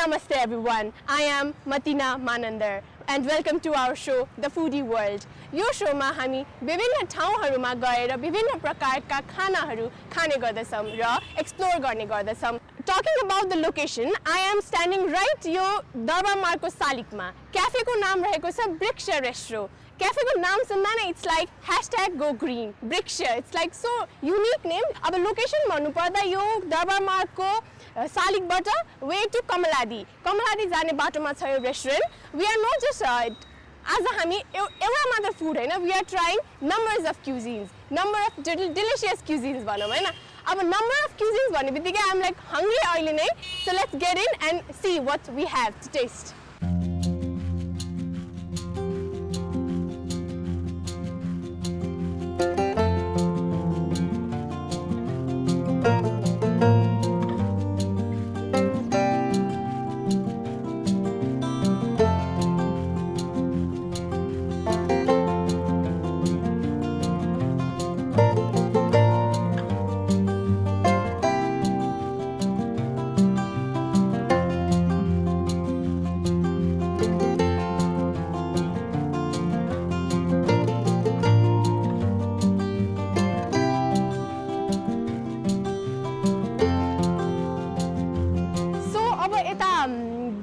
Namaste everyone, I am Matina Manandar and welcome to our show, The Foodie World. यो शोमा हामी विभिन्न ठाउँहरुमा गएर विभिन्न प्रकारका खानाहरु खाने गर्दछौं र एक्सप्लोर गर्ने गर्दछौं. Talking about the location, I am standing right यो दरबार मार्गको सालिकमा. क्याफेको नाम रहेको छ वृक्ष रेस्ट्रो. क्याफेको नाम सुन्दा नै it's like #GoGreen. वृक्ष, it's like so unique name. अब लोकेसन भन्नु पर्दा यो दरबार मार्गको सालिकबाट way to कमलादी. कमलादी जाने बाटोमा छ यो restaurant. We are not just आज हामी एउटा मात्र फुड हैन, we are trying numbers of cuisines, number of delicious cuisines भनौं हैन. अब number of cuisines भन्नेबित्तिकै I'm like hungry अहिले नै. So let's get in and see what we have to taste.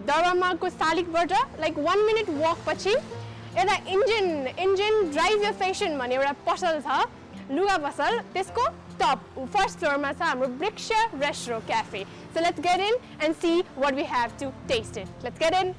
दरबारमार्गको सालिकबाट like 1 minute walk पछि एउटा engine drive your fashion भन्ने एउटा पसल छ, लुगा पसल. त्यसको टप फर्स्ट फ्लोरमा छ हाम्रो Vriksha restro cafe. So let's get in and see what we have to taste it. Let's get in.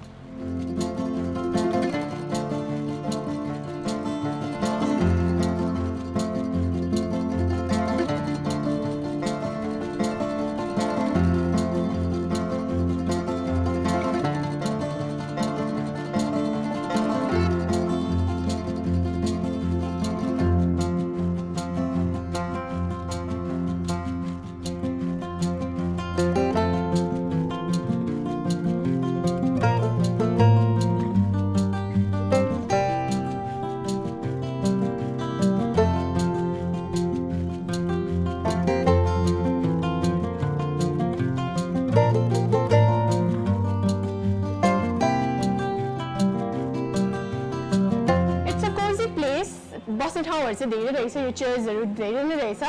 बस्ने ठाउँहरु चाहिँ धेरै रहेछ, यो चेयर्सहरु धेरै नै रहेछ.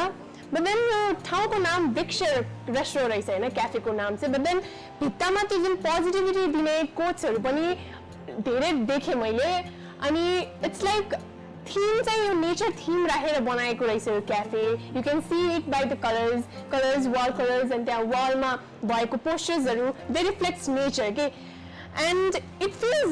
But then यो ठाउँको नाम वृक्ष रेस्टुरेन्ट रहेछ हैन, क्याफेको नाम चाहिँ. But then भित्तामा त्यो जुन पोजिटिभिटी दिने कोट्सहरु पनि धेरै देखे मैले. अनि इट्स लाइक थीम चाहिँ यो नेचर थीम राखेर बनाएको रहेछ यो cafe. You can see it by the colours wall colours and त्यहाँ वालमा भएको पोस्टर्सहरु दे रिफ्लेक्ट्स नेचर के. एन्ड इट फिल्स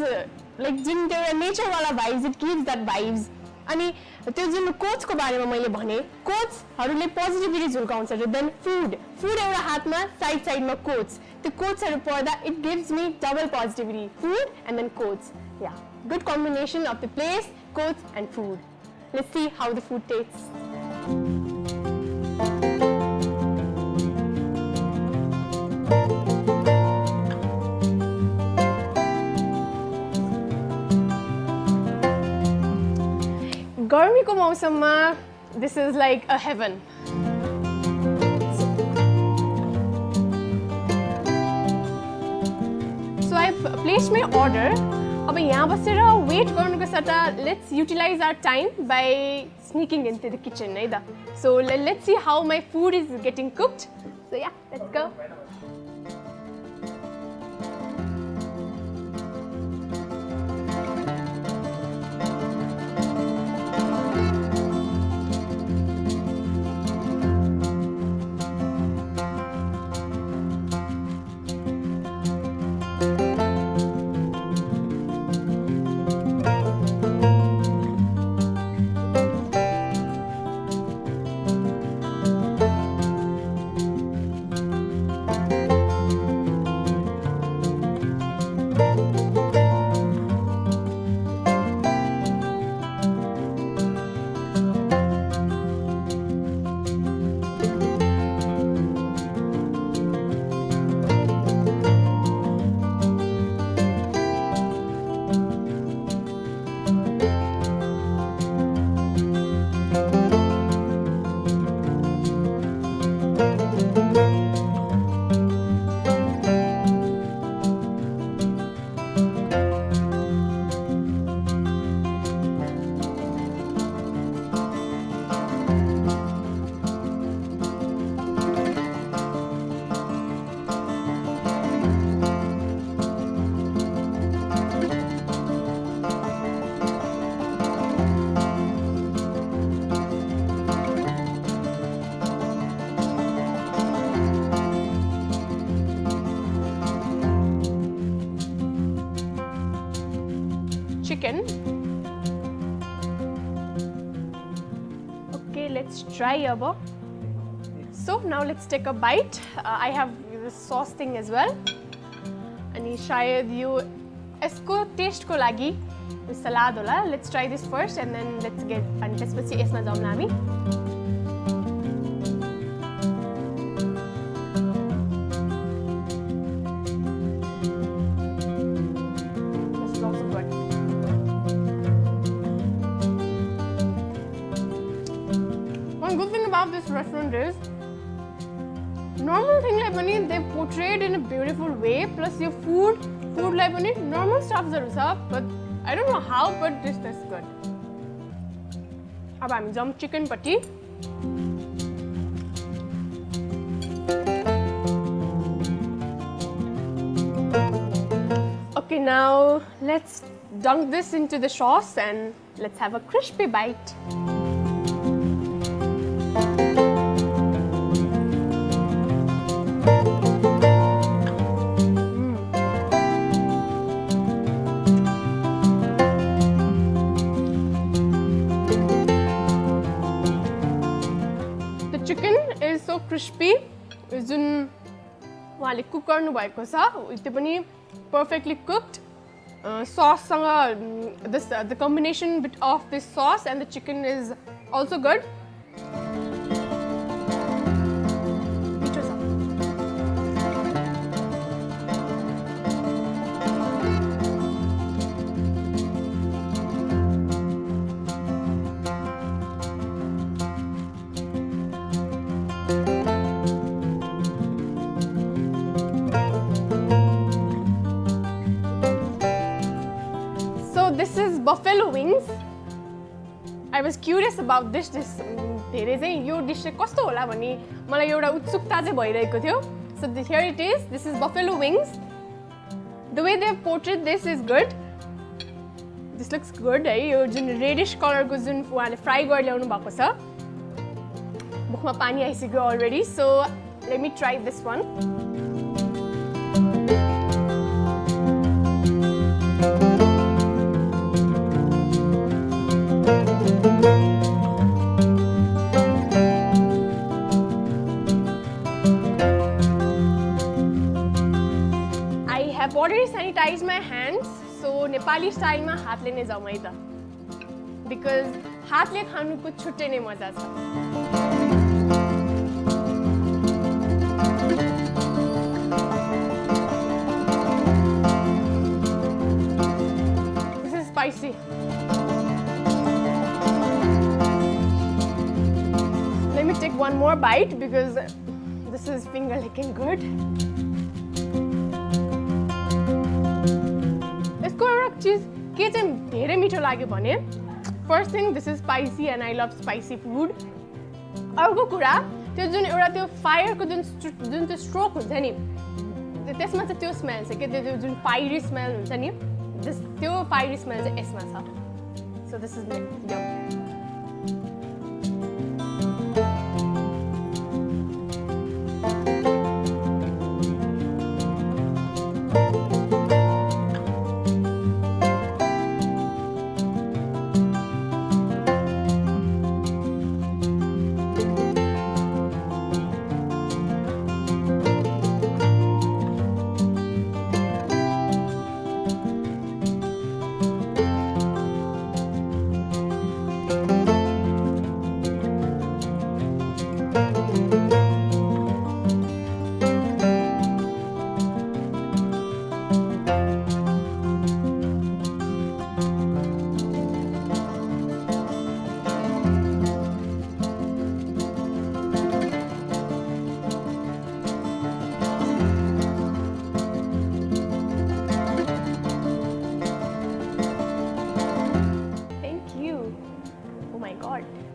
लाइक जुन त्यो नेचर वाला vibes, it gives that vibes. अनि त्यो जुन कोट्सको बारेमा मैले भने, कोट्सहरुले पोजिटिभिटी झुल्काउँछ. देन फुड एउटा हातमा साइडमा कोट्स. त्यो कोट्सहरु पढ्दा it gives me double positivity. Food and then quotes. या good combination of the place, quotes and food. Let's see how the food tests. गर्मीको मौसममा this is like a heaven. So I've placed my order. अब यहाँ बसेर wait गर्नुको सट्टा let's utilize our time by sneaking into the kitchen है त. So let's see how my food is getting cooked. So yeah, let's go. let's try aba. So now let's take a bite. I have this sauce thing as well. अनि शायद यो यसको test को लागि सलाद होला. Let's try this first and then let's get अनि त्यसपछि यसमा जाऊँ हामी. This is also good. One good thing about this restaurant is normal thing like pani they portrayed in a beautiful way, plus your food like pani normal stuff zaru cha, but I don't know how, but this tastes good. अब हामी जाऊँ chicken पट्टि. Okay, now let's dunk this into the sauce and let's have a crispy bite. Chicken is so crispy. जुन उहाँले cook गर्नु भएको छ त्यो पनि perfectly cooked. Sauce सँग the combination bit of this sauce and the chicken is also good. This is buffalo wings. I was curious about this dish. धेरै चाहिँ यो dish चाहिँ कस्तो होला भन्ने मलाई एउटा उत्सुकता चाहिँ भइरहेको थियो. So here it is. This is buffalo wings. The way they have portrayed this is good. This looks good. है यो जुन reddish color को जुन उहाँले फ्राई गरेर ल्याउनु भएको छ. मुखमा पानी आइसक्यो already. So let me try this one. I've already sanitized my hands, so Nepali style ma हातले नै जाऊ है त, because हातले खानुको छुट्टै नै मजा छ. This is spicy. Let me take one more bite because this is finger licking good. चीज के चाहिँ धेरै मिठो लाग्यो भने first thing this is spicy and I लभ स्पाइसी फुड. अर्को कुरा त्यो जुन एउटा त्यो फायरको जुन त्यो स्ट्रोक हुन्छ नि त्यसमा चाहिँ त्यो स्मेल छ के त्यो जुन फायरी स्मेल हुन्छ नि त्यो फायरी स्मेल चाहिँ यसमा छ. So this is yum.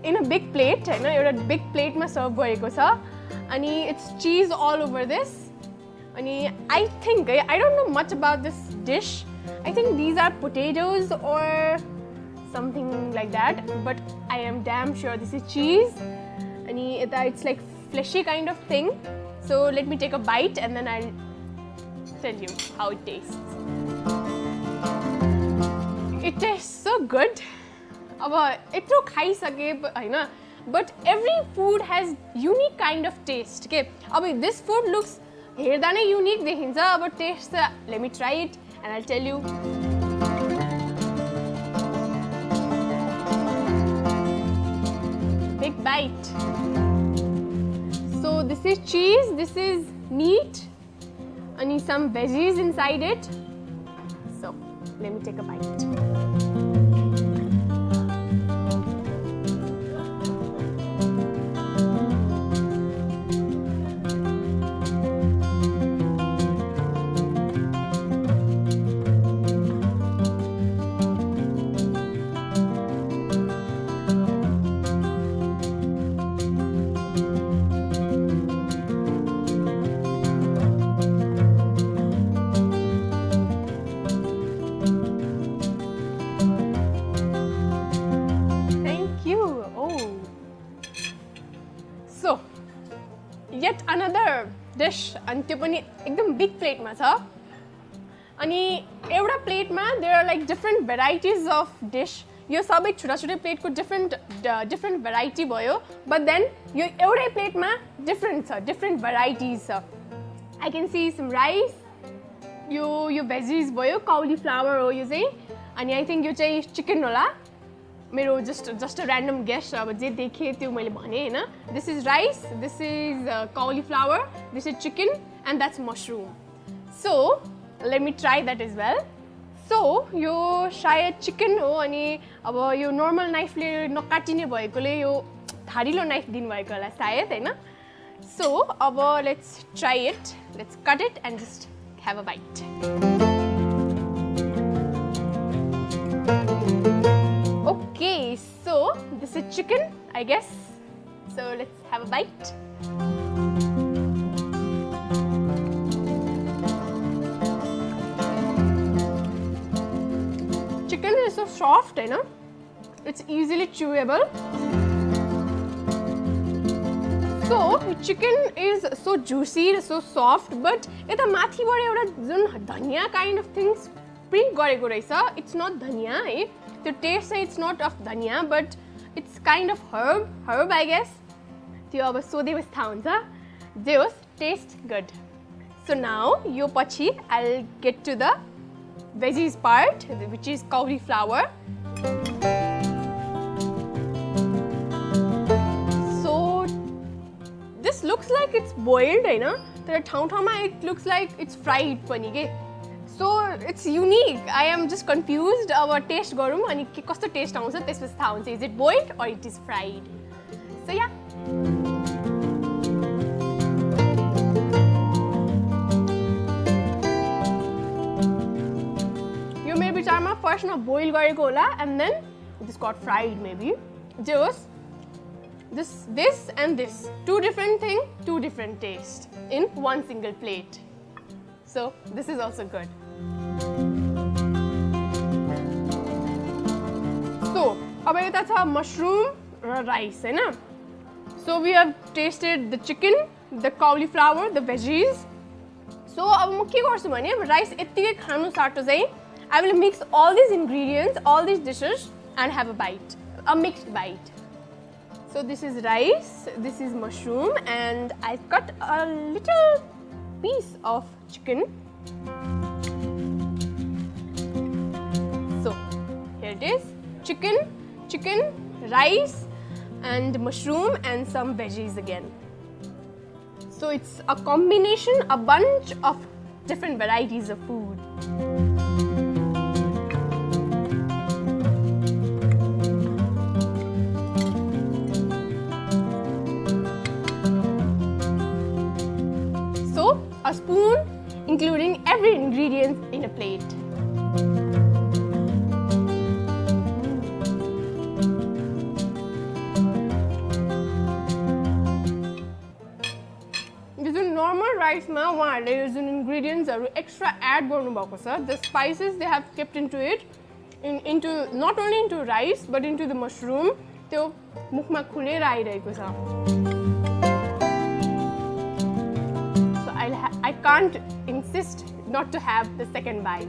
In a big plate, हैन एउटा big plate मा सर्भ गरेको छ अनि it's cheese all over this. अनि I think I don't know much about this dish. I think these are potatoes or something like that, but I am damn sure this is cheese. अनि it's like fleshy kind of thing. So let me take a bite and then I'll tell you how it tastes. It tastes so good. अब यत्रो खाइसके हैन but every food has unique kind of taste. Okay, this food looks हेर्दा नै unique देखिन्छ, but taste let me try it and I'll tell you. Big bite. So this is cheese, this is meat, and some veggies inside it. So let me take a bite. Yet another dish, and त्यो पनि एकदम big plate मा छ. अनि एउटा plate मा there are like different varieties of dish. यो सबै छुटा छुटै plate को different variety भयो, but then यो एउटै plate मा different छ, different varieties छ. I can see some rice, yo veggies भयो, cauliflower हो यो चाहिँ, अनि I think यो चाहिँ chicken होला. मेरो just a random guess, अब जे देखे त्यो मैले भने हैन. This is rice, this is cauliflower, this is chicken, and that's mushroom. So let me try that as well. So यो शायद chicken हो, अनि अब यो normal knife ले नकाटिने भएकोले यो धारिलो knife दिनु भएको होला सायद हैन. So अब let's try it, let's cut it and just have a bite. Okay, so this is chicken, I guess. So let's have a bite. Chicken is so soft, you know. It's easily chewable. So chicken is so juicy, so soft, but it's a mathi bade euta dhania kind of things sprinkle gareko raheछ. It's not dhania, eh? The taste it's not of dhania, but it's kind of herb I guess. त्यो अब सोधेपछि थाहा हुन्छ. जे होस्, taste good. So now यो पछि I'll get to the veggies part, which is cauliflower. So this looks like it's boiled, हैन? तर ठाउँ-ठाउँमा it looks like it's fried पनि के. So it's unique. I am just confused. Our taste गरौँ अनि के कस्तो taste आउँछ त्यसपछि थाहा हुन्छ. Is it boiled or it is fried? So yeah. यो मेरो विचारमा first मा boil गरेको होला and then this got fried maybe. जे होस्, this and this, two different thing, two different taste in one single plate. So this is also good. So अब यता छ mushroom raw rice Hahn. So we have tasted the chicken, the cauliflower, the veggies. So अब म के गर्छु भने rice यतिकै खानु साटो चाहिँ I will mix all these ingredients, all these dishes and have a bite, a mixed bite. So this is rice, this is mushroom, and I've cut a little piece of chicken. So here it is, chicken, rice and mushroom and some veggies again. So it's a combination, a bunch of different varieties of food. So a spoon including every ingredient in a plate. Rice ma uहाँहरूले Jun ingredients extra add गर्नु भएको छ, the spices they have kept into it, into not only into rice but into the mushroom, त्यो मुखमा खुलेर आइरहेको छ. So I can't insist not to have the second bite.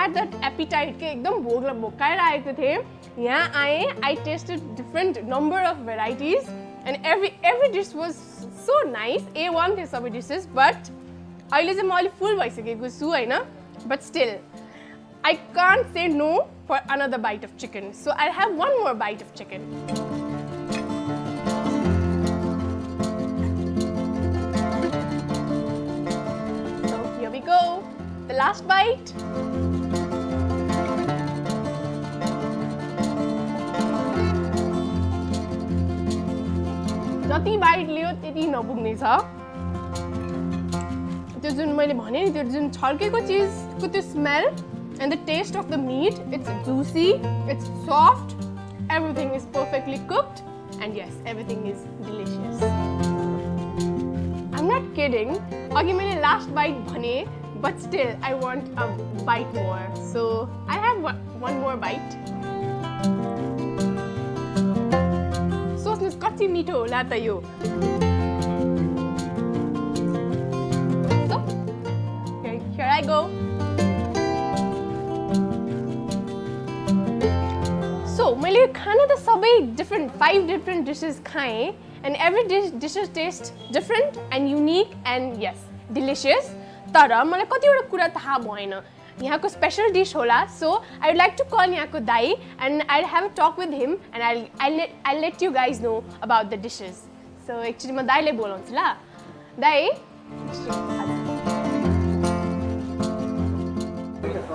had that appetite के एकदम भोकाएर आएको थिएँ यहाँ आएँ I tasted different number of varieties and every dish was so nice A1 थियो सबै dishes but अहिले चाहिँ म अलि फुल भइसकेको छु हैन but still I can't say no for another bite of chicken so I'll have one more bite of chicken. We go the last bite. जति bite लियो त्यति नपुग्ने छ त्यो जुन मैले भने नि त्यो जुन छल्केको चीजको त्यो smell and the taste of the meat it's juicy it's soft everything is perfectly cooked and yes everything is delicious. I'm not kidding. Again, my last bite bhane, but still I want a bite more. So I have one more bite. Sochnuस् कति मिठो होला त यो. So here I go. So मैले खाना त सबै different 5 different dishes खाएँ. And every dishes taste different and unique and yes, delicious. तर मलाई कतिवटा कुरा थाहा भएन. यहाँको स्पेशल डिश होला. So I would like to call यहाँको दाइ and I'll have a talk with him and I'll let you guys know about the dishes. So actually म दाइले बोलाउँछु ल. दाइ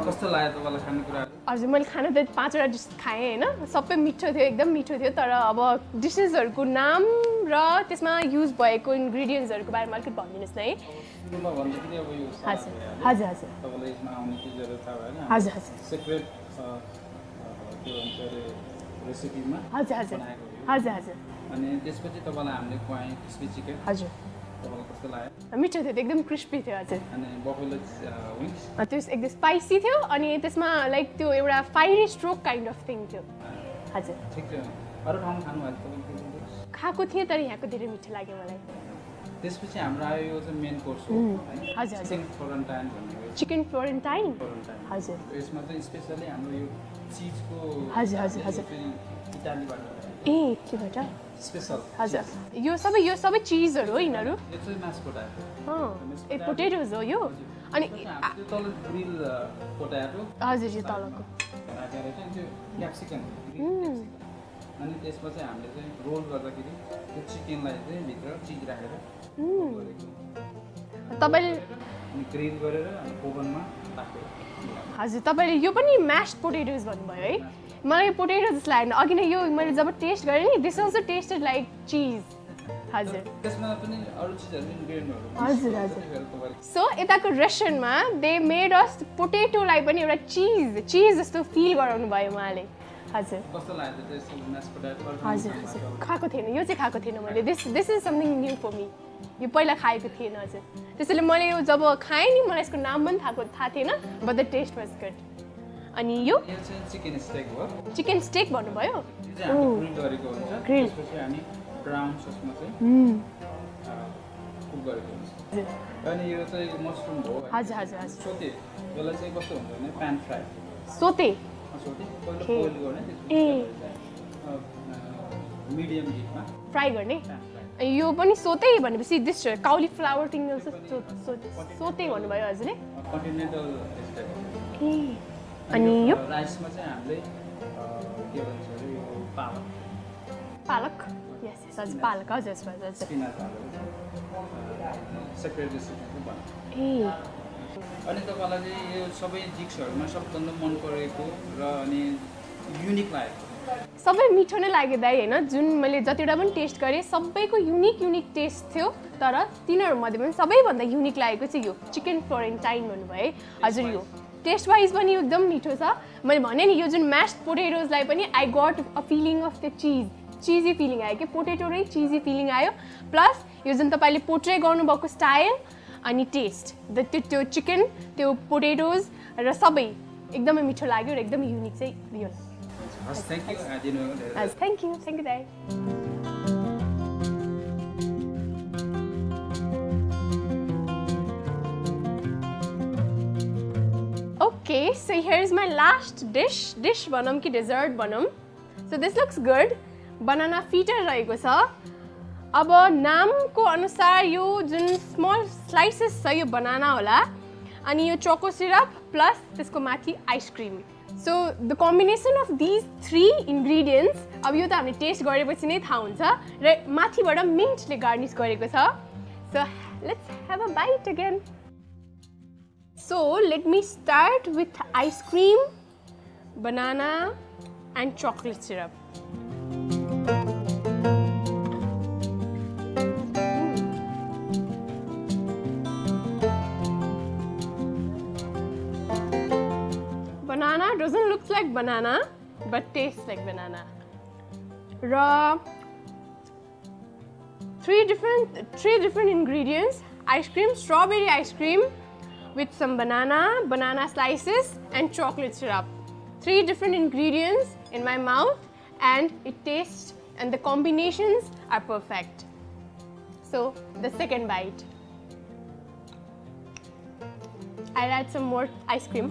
कस्तो लाग्यो तपाईलाई खाने कुरा? हजुर मैले खाना त 5 वटा डिस खाएँ हैन सबै मिठो थियो एकदम मिठो थियो तर अब डिसेसहरुको नाम र त्यसमा युज भएको इन्ग्रेडिएन्ट्सहरुको बारेमा अलिकति भनिदिनुस् न है सुरुमा भन्दाखेरि अब यो हजुर हजुर हजुर तपाईलाई यसमा आउने चीजहरु थाहा भएन हजुर हजुर सिक्रेट के भन्छ रे रेसिपीमा हजुर हजुर हजुर हजुर अनि त्यसपछि तपाईलाई हामीले खुवाए क्रिस्पी चिकन हजुर तपाईलाई कस्तो लाग्यो मिठो थियो एकदम क्रिस्पी थियो हजुर अनि बफेलो विङ्स त्यो एकदम स्पाइसी थियो अनि त्यसमा लाइक त्यो एउटा fiery stroke kind of thing थियो हजुर ठिक थियो अरु ठाउँमा खानु भएको तपाईले खाएको थिएँ तर यहाँको धेरै मिठो लाग्यो मलाई त्यसपछि हाम्रो आयो यो चाहिँ मेन कोर्स हो हैन हजुर हजुर चिकन फ्लोरेन्टाइन भन्ने चिकन फ्लोरेन्टाइन हजुर यसमा चाहिँ स्पेशली हाम्रो यो चीजको हजुर हजुर हजुर इटालीबाट ए केबाट स्पेशल हजुर यो सबै चीजहरु हो यिनीहरु यो चाहिँ मास पोटाटो ए पोटेटोज हो यो अनि त्यो तल ग्रिल पोटाटो हजुर यो तलको राखेर चाहिँ त्यो क्याप्सिकम अनि त्यसमा चाहिँ हामीले चाहिँ रोल गर्दाखेरि त्यो चिकनलाई चाहिँ भित्र चिज राखेर तपाईले अनि ग्रिल गरेर अनि ओभनमा राखेर हजुर तपाईले यो पनि म्याश्ड पोटेटोज भन्नुभयो है मलाई पोटेटो जस्तो लागेन अघि नै यो मैले जब टेस्ट गरेँ नि दिस अल्सो टेस्टेड लाइक चिज हजुर त्यसमा पनि अरु चीजहरु इन्ग्रेडिएन्टहरु हजुर हजुर सो यताको रेस्टुरेन्टमा दे मेड अस पोटेटोलाई पनि एउटा चिज जस्तो फिल गराउनु भयो उहाँले हजुर कस्तो लाग्यो त्यसको म्यास पोटाटो हजुर हजुर खाएको थिएन यो चाहिँ खाएको थिएन मैले दिस इज समथिङ न्यू फर मी यो पहिला खाएको थिएन हजुर त्यसैले मैले यो जब खाएँ नि मलाई यसको नाम पनि थाहा थिएन but the taste was good अनि यो चाहिँ चिकन स्टेक हो चिकन स्टेक भन्नुभयो यो चाहिँ हामी ग्रिल गरेको हुन्छ ग्रिल त्यसपछि हामी ब्राउन ससमा चाहिँ कुक गरेको हुन्छ अनि यो चाहिँ मसरुम हो हजुर हजुर हजुर सोते यसलाई चाहिँ कस्तो हुन्छ भने प्यान फ्राई सोते सोते पहिलो बोइल गर्ने त्यसपछि मिडियम हिटमा फ्राई गर्ने यो पनि सोते भनेपछि दिस काउली फ्लावर थिङ सोते भन्नुभयो हजुरले कन्टिनेन्टल स्टाइल ए अनि यो राइसमा चाहिँ हामीले के भन्छ अरे यो पालक यस यस हजुर पालक हजुर हजुर स्पिनाच हालेर सेपरेट रेसिपी भन्छ ए अनि तपाईलाई चाहिँ यो सबै डिसहरुमा सबभन्दा मन परेको र अनि युनिक लागेको सबै मिठो नै लाग्यो दाइ हैन जुन मैले जतिवटा पनि टेस्ट गरेँ सबैको युनिक टेस्ट थियो तर तिनीहरूमध्ये पनि सबैभन्दा युनिक लागेको चाहिँ यो चिकन फ्लोरेन्टाइन भन्नुभयो है हजुर यो टेस्ट वाइज पनि एकदम मिठो छ मैले भने नि यो जुन म्यास्ड पोटेटोजलाई पनि I got a feeling of the cheesy filling आयो कि पोटेटो र चिजी फिलिङ आयो प्लस यो जुन तपाईँले पोर्ट्रे गर्नुभएको स्टाइल अनि टेस्ट त्यो चिकन त्यो पोटेटोज र सबै एकदमै मिठो लाग्यो र एकदमै युनिक चाहिँ यो थ्याङ्क यू दाइ Okay, so here's my last dish. Dish banam ki dessert banam. So this looks good. Banana feeder raheko cha. अब नामको अनुसार यो जुन स्मल स्लाइसेस छ यो बनाना होला अनि यो चोको सिरप प्लस त्यसको माथि ice cream. So the combination of these three ingredients अब यो त हामीले टेस्ट गरेपछि नै थाहा हुन्छ र माथिबाट मिन्टले गार्निश गरेको छ. So let's have a bite again. So let me start with ice cream, banana and chocolate syrup. Banana doesn't look like banana but tastes like banana. Raw. Three different ingredients: ice cream, strawberry ice cream with some banana slices and chocolate syrup. 3 different ingredients in my mouth and it tastes and the combinations are perfect. So the second bite. I'll add some more ice cream.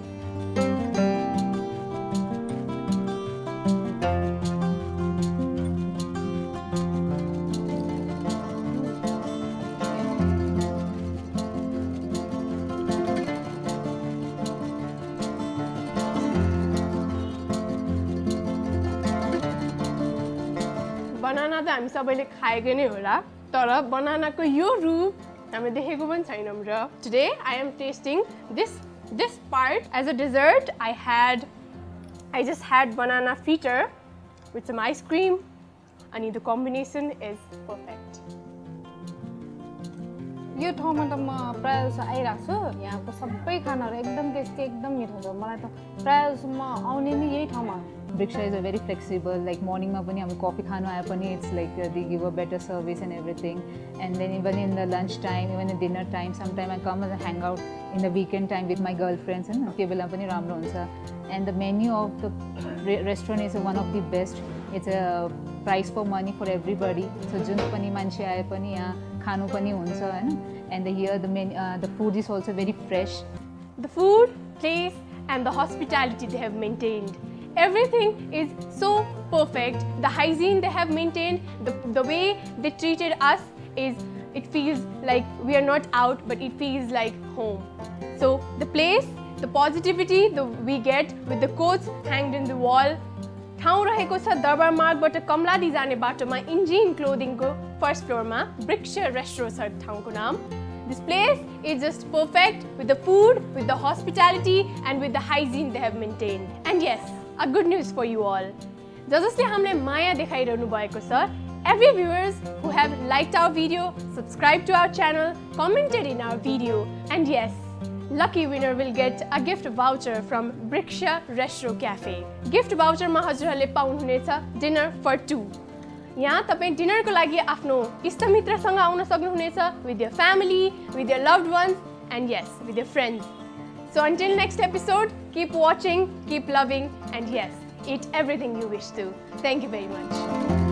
बनाना त हामी सबैले खाएकै नै होला तर बनानाको यो रूप हामीले देखेको पनि छैनौं र today I am tasting this part as a dessert. I just had banana fritter with some ice cream and the combination is perfect. यो ठाउँमा त म प्राय जसो आइराख्छु छु यहाँको सबै खानाहरु एकदम टेस्टी एकदम मिठो छ मलाई त प्राय जसो म आउने नि यही ठाउँमा. Briksha is a very flexible, like morning ma pani hami coffee khanu aaya pani it's like they give a better service and everything, and then even in the lunch time, even in dinner time, sometime I come and hang out in the weekend time with my girlfriends and tyo bela pani ramro huncha. And the menu of the restaurant is one of the best. It's a price for money for everybody, so jun pani manche aaya pani yaha khanu pani huncha haina. And here the food is also very fresh. The food, place and the hospitality they have maintained. Everything is so perfect. The hygiene they have maintained, the way they treated us it feels like we are not out but it feels like home. So the place, the positivity we get with the quotes hanged in the wall. ठाउँ रहेको छ दरबार मार्गबाट कमलादी जाने बाटोमा engine क्लोदिङको first फ्लोरमा ब्रिक्सर restaurant छ ठाउँको नाम. This place is just perfect with the food, with the hospitality and with the hygiene they have maintained. And yes, a good news for you all. जसले हामीले माया देखाइरहनु भएको छ, every viewers who have liked our video, subscribed to our channel, commented in our video, and yes, lucky winner will get a gift voucher from Briksha Restro Cafe. Gift voucher मा हजुरहरूले पाउनुहुनेछ dinner for 2. यहाँ तपाई dinner को लागि आफ्नो इष्टमित्रसँग आउन सक्नुहुनेछ with your family, with your loved ones and yes, with your friends. So until next episode, keep watching, keep loving and yes, eat everything you wish to. Thank you very much.